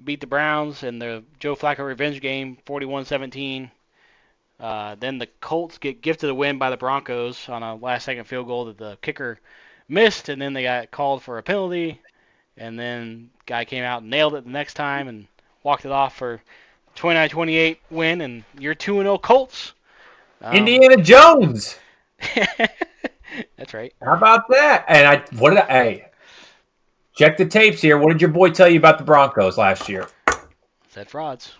beat the Browns in the Joe Flacco revenge game 41-17. Then the Colts get gifted a win by the Broncos on a last-second field goal that the kicker missed, and then they got called for a penalty. And then guy came out and nailed it the next time and walked it off for 29-28 win, and you're 2-0 Colts. Indiana Jones. That's right. How about that? And hey, check the tapes here. What did your boy tell you about the Broncos last year? Said frauds.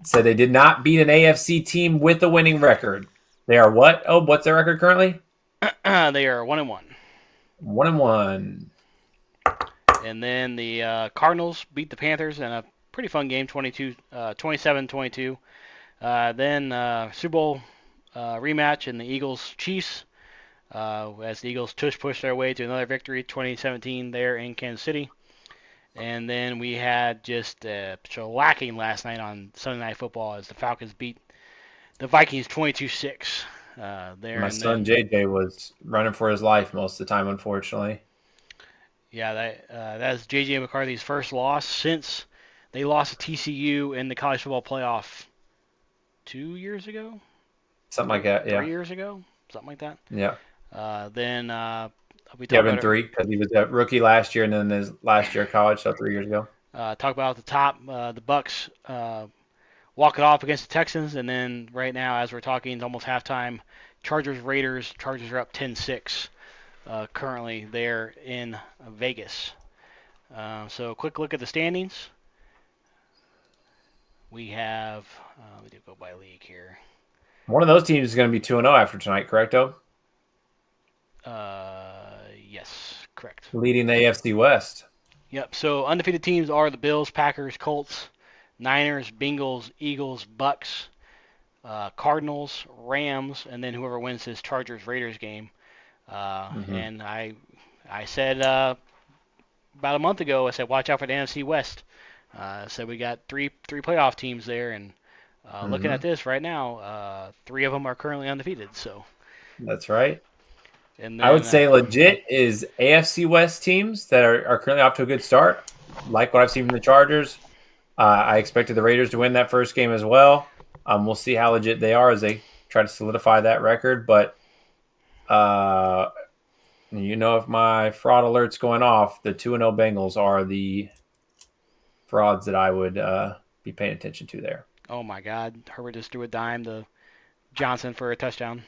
Said they did not beat an AFC team with a winning record. They are what? Oh, what's their record currently? They are 1-1. 1-1. And then the Cardinals beat the Panthers in a pretty fun game, 27-22. Then Super Bowl rematch in the Eagles-Chiefs, as the Eagles push their way to another victory, 2017 there in Kansas City. And then we had just shellacking last night on Sunday Night Football as the Falcons beat the Vikings 22-6. My son JJ was running for his life most of the time, unfortunately. Yeah, that's JJ McCarthy's first loss since they lost to TCU in the college football playoff 2 years ago. Something like that, yeah. 3 years ago, something like that. Yeah. Then we Yeah, been 3 because he was a rookie last year and then his last year of college, so 3 years ago. Talk about at the top, the Bucks walk it off against the Texans, and then right now, as we're talking, it's almost halftime. Chargers Raiders. Chargers are up 10-6 currently there in Vegas. So a quick look at the standings. We have we do go by league here. One of those teams is going to be 2-0 after tonight, correcto? Yes, correct. Leading the AFC West. Yep. So undefeated teams are the Bills, Packers, Colts, Niners, Bengals, Eagles, Bucks, Cardinals, Rams, and then whoever wins this Chargers Raiders game. And I said about a month ago, I said watch out for the NFC West. So we got three playoff teams there, and looking at this right now, 3 of them are currently undefeated. So that's right. And then, I would say legit is AFC West teams that are currently off to a good start. Like what I've seen from the Chargers. I expected the Raiders to win that first game as well. We'll see how legit they are as they try to solidify that record. But, if my fraud alert's going off, the 2-0 Bengals are the frauds that I would be paying attention to there. Oh, my God. Herbert just threw a dime to Johnson for a touchdown.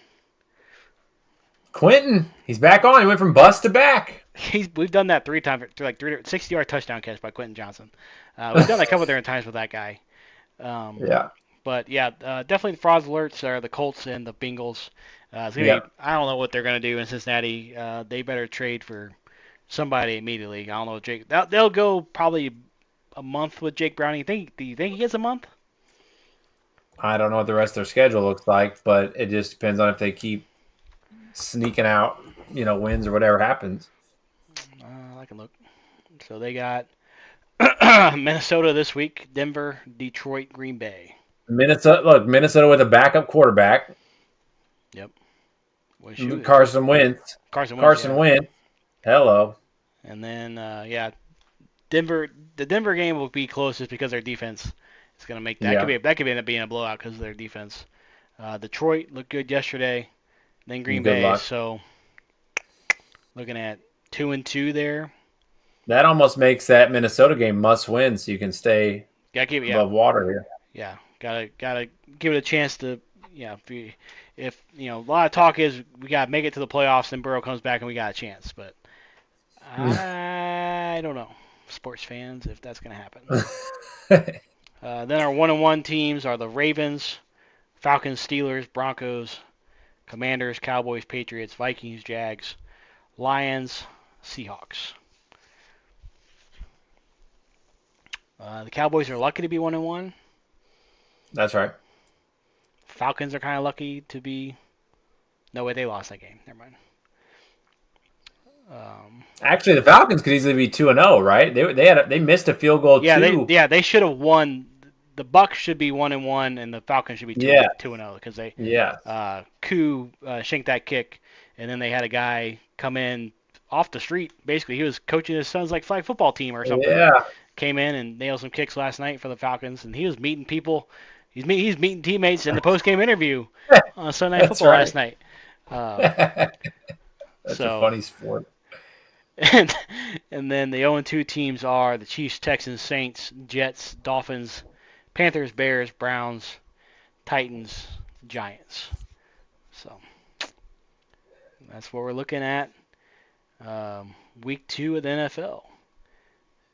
Quentin, he's back on. He went from bust to back. We've done that 3 times, like 60-yard touchdown catch by Quentin Johnson. We've done that a couple different times with that guy. Yeah. But yeah, definitely the frauds alerts are the Colts and the Bengals. It's gonna be, I don't know what they're gonna do in Cincinnati. They better trade for somebody immediately. I don't know, Jake. They'll go probably a month with Jake Browning. Do you think he gets a month? I don't know what the rest of their schedule looks like, but it just depends on if they keep sneaking out, wins or whatever happens. I can look. So they got Minnesota this week, Denver, Detroit, Green Bay. Minnesota with a backup quarterback. Yep. Carson Wentz. Carson Wentz. Hello. And then Denver. The Denver game will be closest because their defense is going to make that. Yeah. That could end up being a blowout because of their defense. Detroit looked good yesterday. Then Green Bay. Luck. So looking at 2-2 there. That almost makes that Minnesota game must win, so you can stay above water here. Yeah, gotta give it a chance to. If a lot of talk is we gotta make it to the playoffs, then Burrow comes back and we got a chance, but I don't know. sports fans, if that's going to happen. Then our 1-1 teams are the Ravens, Falcons, Steelers, Broncos, Commanders, Cowboys, Patriots, Vikings, Jags, Lions, Seahawks. The Cowboys are lucky to be 1-1. That's right. Falcons are kind of lucky to be. No way, they lost that game. Never mind. Actually, the Falcons could easily be 2-0, right? They missed a field goal too. They should have won. The Bucks should be 1-1, and the Falcons should be 2-0 because they Koo shanked that kick, and then they had a guy come in off the street. Basically, he was coaching his son's like flag football team or something. Yeah. Came in and nailed some kicks last night for the Falcons, and he was meeting people. He's meeting teammates in the post-game interview on Sunday Night Football last night. That's a funny sport. And then the 0-2 teams are the Chiefs, Texans, Saints, Jets, Dolphins, Panthers, Bears, Browns, Titans, Giants. So that's what we're looking at. Week 2 of the NFL.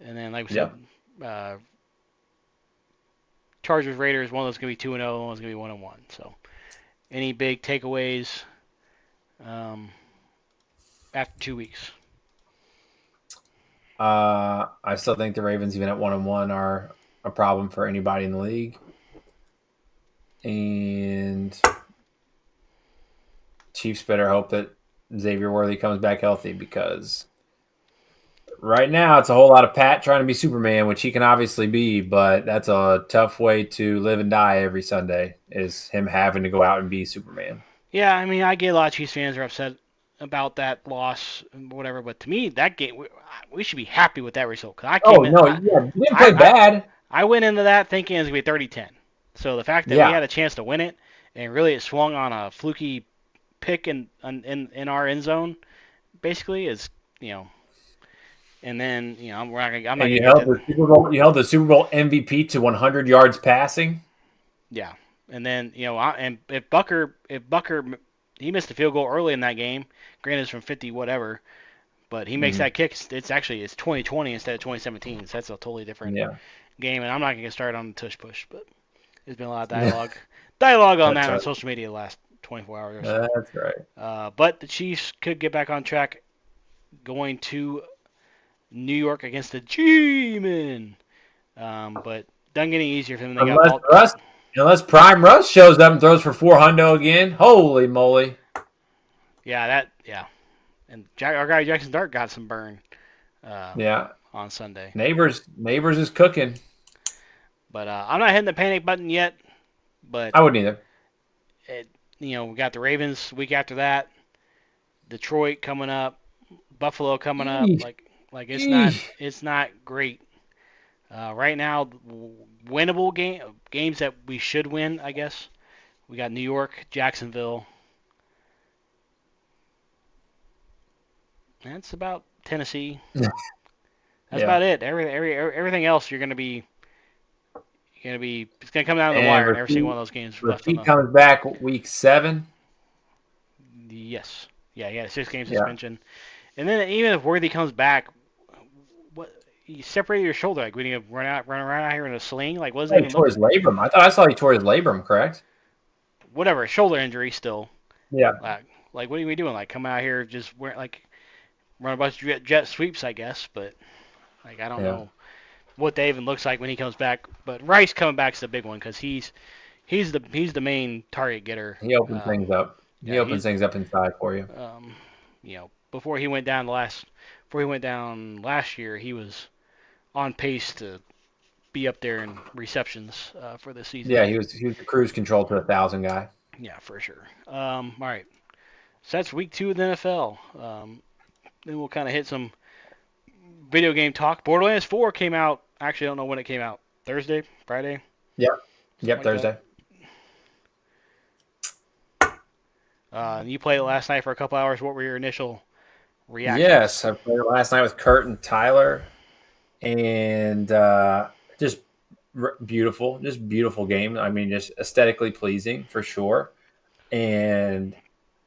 And then, like we said, Chargers, Raiders, one of those going to be 2-0, one's going to be 1-1. So any big takeaways after 2 weeks? I still think the Ravens, even at 1-1, are a problem for anybody in the league. And Chiefs better hope that Xavier Worthy comes back healthy, because right now it's a whole lot of Pat trying to be Superman, which he can obviously be, but that's a tough way to live and die every Sunday, is him having to go out and be Superman. Yeah, I mean, I get a lot of Chiefs fans are upset about that loss and whatever, but to me, that game, we should be happy with that result. We didn't play bad. I went into that thinking it was going to be 30-10. So the fact that we had a chance to win it, and really it swung on a fluky pick in our end zone, basically, is, and then, I'm not going to. You held the Super Bowl MVP to 100 yards passing. Yeah, and then and if Bucker he missed a field goal early in that game, granted it's from 50 whatever, but he makes that kick. It's 2020 instead of 2017. So that's a totally different game, and I'm not going to get started on the tush push, but there's been a lot of dialogue on that on social media the last 24 hours or so. That's right. But the Chiefs could get back on track going to New York against the G-Men. But doesn't get any easier for them. Unless Prime Russ shows up and throws for 400 again. Holy moly. Yeah. And our guy Jackson Dart got some burn on Sunday. Neighbors is cooking. But I'm not hitting the panic button yet. But I wouldn't either. We got the Ravens week after that. Detroit coming up. Buffalo coming up. Like it's not great. Right now, winnable games that we should win, I guess. We got New York, Jacksonville. That's about Tennessee. That's about it. Everything else you're gonna be. It's gonna come down to the wire in every single one of those games. Rafik comes back week 7. Yes. Yeah, 6 game suspension. And then even if Worthy comes back, you separated your shoulder. Like, we need to run around out here in a sling. Like, what does that even look? He tore his labrum. I thought I saw he tore his labrum. Correct. Whatever, shoulder injury still. Yeah. Like, what are we doing? Like, come out here just run a bunch of jet sweeps, I guess. But I don't know what that even looks like when he comes back. But Rice coming back is the big one, because he's the main target getter. He opens things up. He opens things up inside for you. Before he went down last year, he was on pace to be up there in receptions for this season. Yeah, he was the cruise control to 1,000 guy. Yeah, for sure. All right. So that's week 2 of the NFL. Then we'll kind of hit some video game talk. Borderlands 4 came out. Actually, I don't know when it came out. Thursday? Friday? Yep, Thursday. You played it last night for a couple hours. What were your initial reactions? Yes, I played it last night with Kurt and Tyler. And just beautiful game. I mean, just aesthetically pleasing for sure. And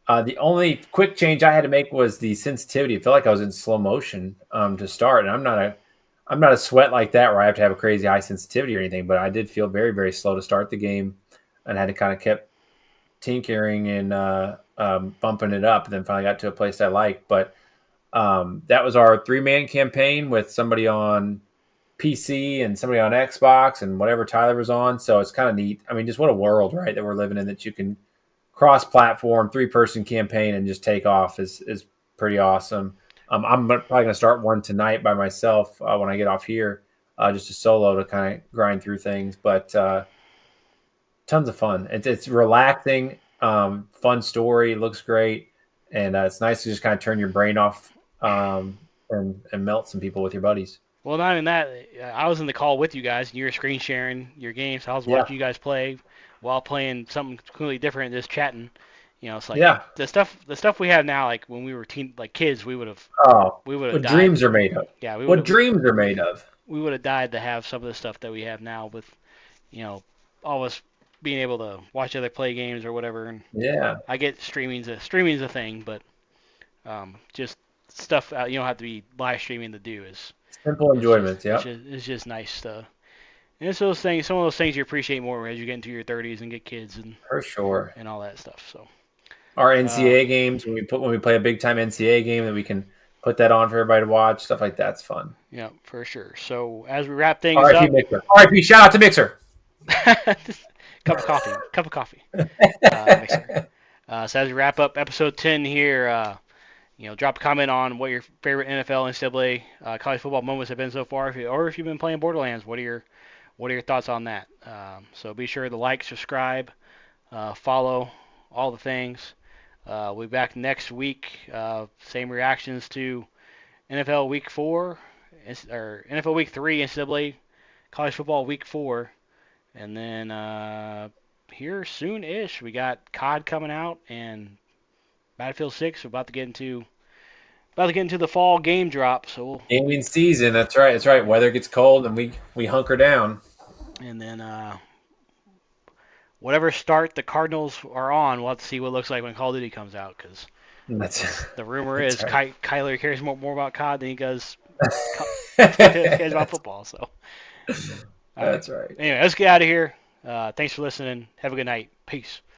the only quick change I had to make was the sensitivity. It felt like I was in slow motion to start. And I'm not a sweat like that where I have to have a crazy high sensitivity or anything, but I did feel very, very slow to start the game and had to kind of kept tinkering and bumping it up, and then finally got to a place I like. But that was our 3-man campaign with somebody on PC and somebody on Xbox and whatever Tyler was on. So it's kind of neat. I mean, just what a world, right, that we're living in, that you can cross-platform 3-person campaign and just take off is pretty awesome. I'm probably going to start one tonight by myself when I get off here, just a solo to kind of grind through things. But tons of fun. It's relaxing, fun story. Looks great, and it's nice to just kind of turn your brain off and melt some people with your buddies. Well, not even that. I was in the call with you guys, and you were screen sharing your games. So I was Yeah, watching you guys play while playing something completely different, just chatting. It's like yeah. the stuff we have now. Like when we were like kids, Oh, we would have what died. dreams are made of. Yeah, we would What have dreams are made of. we would have died to have some of the stuff that we have now with all of us being able to watch other play games or whatever. And Yeah, I get streaming's a thing, but just stuff you don't have to be live streaming to do simple is just enjoyments. Yep, it's just nice to. And it's those things, some of those things you appreciate more as you get into your 30s and get kids for sure. and all that stuff. So, Our uh, NCAA games when we play a big time NCAA game that we can put that on for everybody to watch. Stuff like that's fun. yeah, for sure. So as we wrap things R.I.P. up, Mixer. R.I.P. Shout out to Mixer. cup of coffee, mixer. So as we wrap up episode 10 here, drop a comment on what your favorite NFL, NCAA, college football moments have been so far, or if you've been playing Borderlands, what are your thoughts on that? So be sure to like, subscribe, follow, all the things. We'll be back next week. Same reactions to NFL Week 4, or NFL Week 3, NCAA College Football Week 4. And then here soon-ish, we got COD coming out and Battlefield 6. We're about to get into the fall game drop. So Gaming season. That's right. That's right. Weather gets cold and we hunker down. and then whatever start the Cardinals are on, we'll have to see what it looks like when Call of Duty comes out. Because That's the rumor that's is right. Kyler cares more about COD than he cares about football. So all right. That's right. Anyway, let's get out of here. Thanks for listening. Have a good night. Peace.